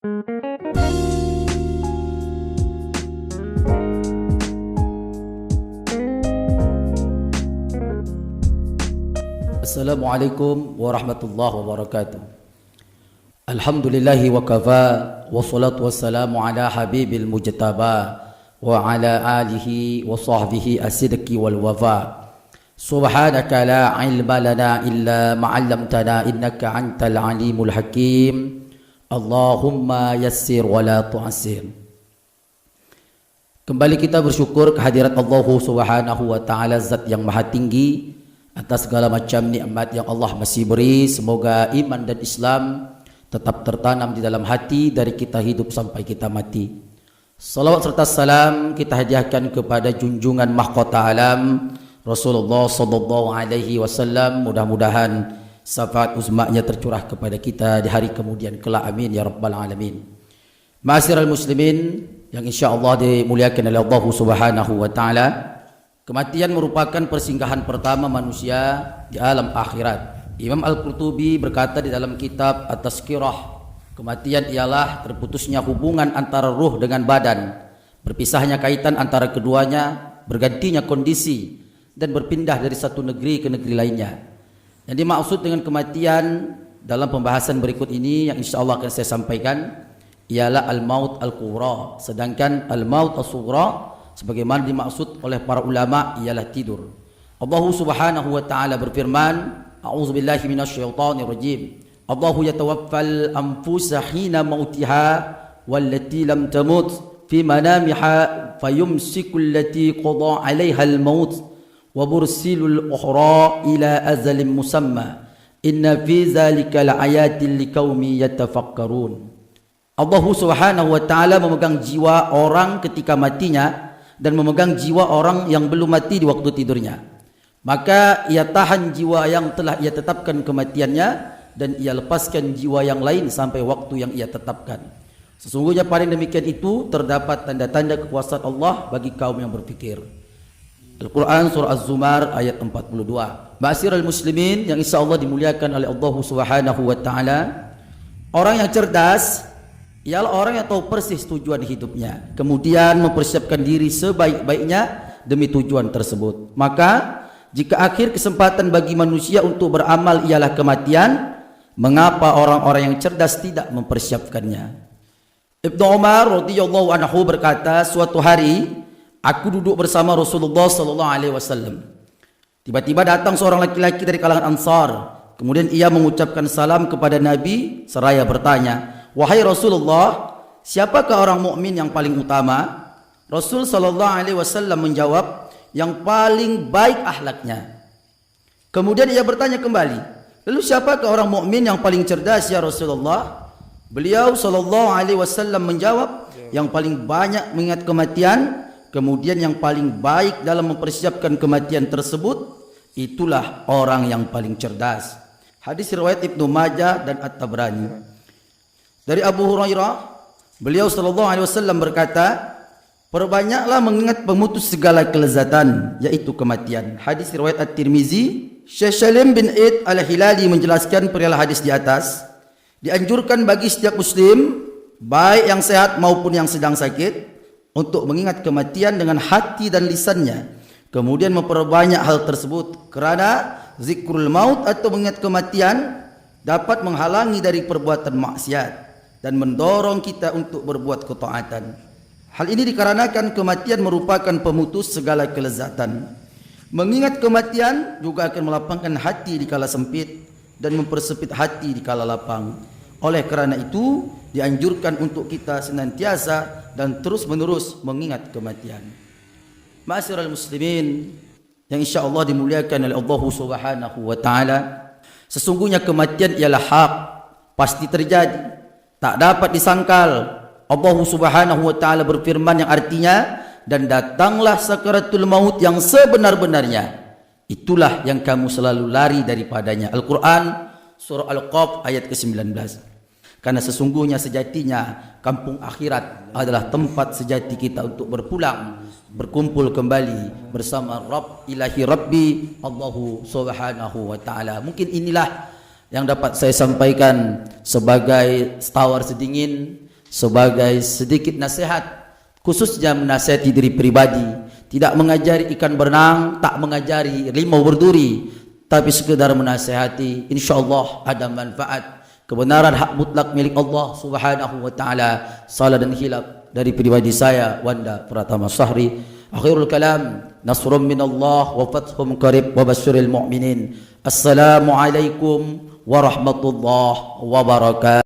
Assalamualaikum warahmatullahi wabarakatuh. Alhamdulillahi wa kafa, wassalatu wassalamu ala habibil mujtaba wa ala alihi wa sahbihi as-sidqi wal wafa. Subhanaka la ilma lana illa ma'allamtana innaka antal alimul hakim. Allahumma yassir wa la tu'assir. Kembali kita bersyukur kehadirat Allah Subhanahu wa taala, zat yang maha tinggi, atas segala macam nikmat yang Allah masih beri. Semoga iman dan Islam tetap tertanam di dalam hati dari kita hidup sampai kita mati. Salawat serta salam kita hadiahkan kepada junjungan mahkota alam Rasulullah sallallahu alaihi wasallam. Mudah-mudahan syafaat uzmanya tercurah kepada kita di hari kemudian kelak, amin ya rabbal alamin. Ma'asyiral muslimin yang insyaallah dimuliakan oleh Allah Subhanahu wa taala, kematian merupakan persinggahan pertama manusia di alam akhirat. Imam Al-Qurtubi berkata di dalam kitab At-Tazkirah, kematian ialah terputusnya hubungan antara ruh dengan badan, berpisahnya kaitan antara keduanya, bergantinya kondisi, dan berpindah dari satu negeri ke negeri lainnya. Yang dimaksud dengan kematian dalam pembahasan berikut ini yang insyaallah akan saya sampaikan ialah al-maut al-kubra, sedangkan al-maut as-sughra sebagaimana dimaksud oleh para ulama ialah tidur. Allah Subhanahu wa taala berfirman, a'udzubillahi minasyaitonir rajim. Allahu yatawaffal anfusa hina mautiha wallati lam tamut fi manamiha fayumsiku allati qada 'alaiha al-maut wa bursilul ukhra ila ajalin musamma. Inna fi dzalika laayatin liqaumin yatafakkarun. Allah Subhanahu wa taala memegang jiwa orang ketika matinya dan memegang jiwa orang yang belum mati di waktu tidurnya. Maka ia tahan jiwa yang telah ia tetapkan kematiannya dan ia lepaskan jiwa yang lain sampai waktu yang ia tetapkan. Sesungguhnya pada demikian itu terdapat tanda-tanda kekuasaan Allah bagi kaum yang berfikir. Al-Quran surah Az-Zumar ayat 42. Ma'asyiral muslimin yang insyaallah dimuliakan oleh Allah Subhanahu wa taala, orang yang cerdas ialah orang yang tahu persis tujuan hidupnya, kemudian mempersiapkan diri sebaik-baiknya demi tujuan tersebut. Maka jika akhir kesempatan bagi manusia untuk beramal ialah kematian, mengapa orang-orang yang cerdas tidak mempersiapkannya? Ibnu Umar radhiyallahu anhu berkata, suatu hari aku duduk bersama Rasulullah sallallahu alaihi wasallam. Tiba-tiba datang seorang laki-laki dari kalangan Ansar. Kemudian ia mengucapkan salam kepada Nabi seraya bertanya, "Wahai Rasulullah, siapakah orang mukmin yang paling utama?" Rasul sallallahu alaihi wasallam menjawab, "Yang paling baik akhlaknya." Kemudian ia bertanya kembali, "Lalu siapakah orang mukmin yang paling cerdas ya Rasulullah?" Beliau sallallahu alaihi wasallam menjawab, "Yang paling banyak mengingat kematian, kemudian yang paling baik dalam mempersiapkan kematian tersebut, itulah orang yang paling cerdas." Hadis riwayat Ibnu Majah dan At-Tabrani. Dari Abu Hurairah, beliau sallallahu alaihi wasallam berkata, "Perbanyaklah mengingat pemutus segala kelezatan, yaitu kematian." Hadis riwayat At-Tirmizi. Syekh Salim bin Id Al-Hilali menjelaskan perihal hadis di atas, dianjurkan bagi setiap muslim, baik yang sehat maupun yang sedang sakit, untuk mengingat kematian dengan hati dan lisannya, kemudian memperbanyak hal tersebut, kerana zikrul maut atau mengingat kematian dapat menghalangi dari perbuatan maksiat dan mendorong kita untuk berbuat ketaatan. Hal ini dikarenakan kematian merupakan pemutus segala kelezatan. Mengingat kematian juga akan melapangkan hati di kala sempit dan mempersempit hati di kala lapang. Oleh kerana itu dianjurkan untuk kita senantiasa dan terus-menerus mengingat kematian. Ma'asyiral muslimin yang insyaallah dimuliakan oleh Allah Subhanahu wa taala, sesungguhnya kematian ialah hak, pasti terjadi, tak dapat disangkal. Allah Subhanahu wa taala berfirman yang artinya, "Dan datanglah sakaratul maut yang sebenar-benarnya. Itulah yang kamu selalu lari daripadanya." Al-Quran surah Al-Qaf ayat ke-19. Karena sesungguhnya sejatinya kampung akhirat adalah tempat sejati kita untuk berpulang, berkumpul kembali bersama Rabb ilahi Rabbi Allahu Subhanahu wa taala. Mungkin inilah yang dapat saya sampaikan sebagai tawar sedingin sebagai sedikit nasihat, khususnya menasihati diri pribadi, tidak mengajari ikan berenang, tak mengajari rimau berduri, tapi sekedar menasihati, insyaallah ada manfaat. Kebenaran hak mutlak milik Allah Subhanahu wa taala. Salah dan hilaf dari pribadi saya, Wanda Pratama Sahri. Akhirul kalam, nasrun minallah wa fathum qarib wa basyiril mu'minin. Assalamualaikum warahmatullahi wabarakatuh.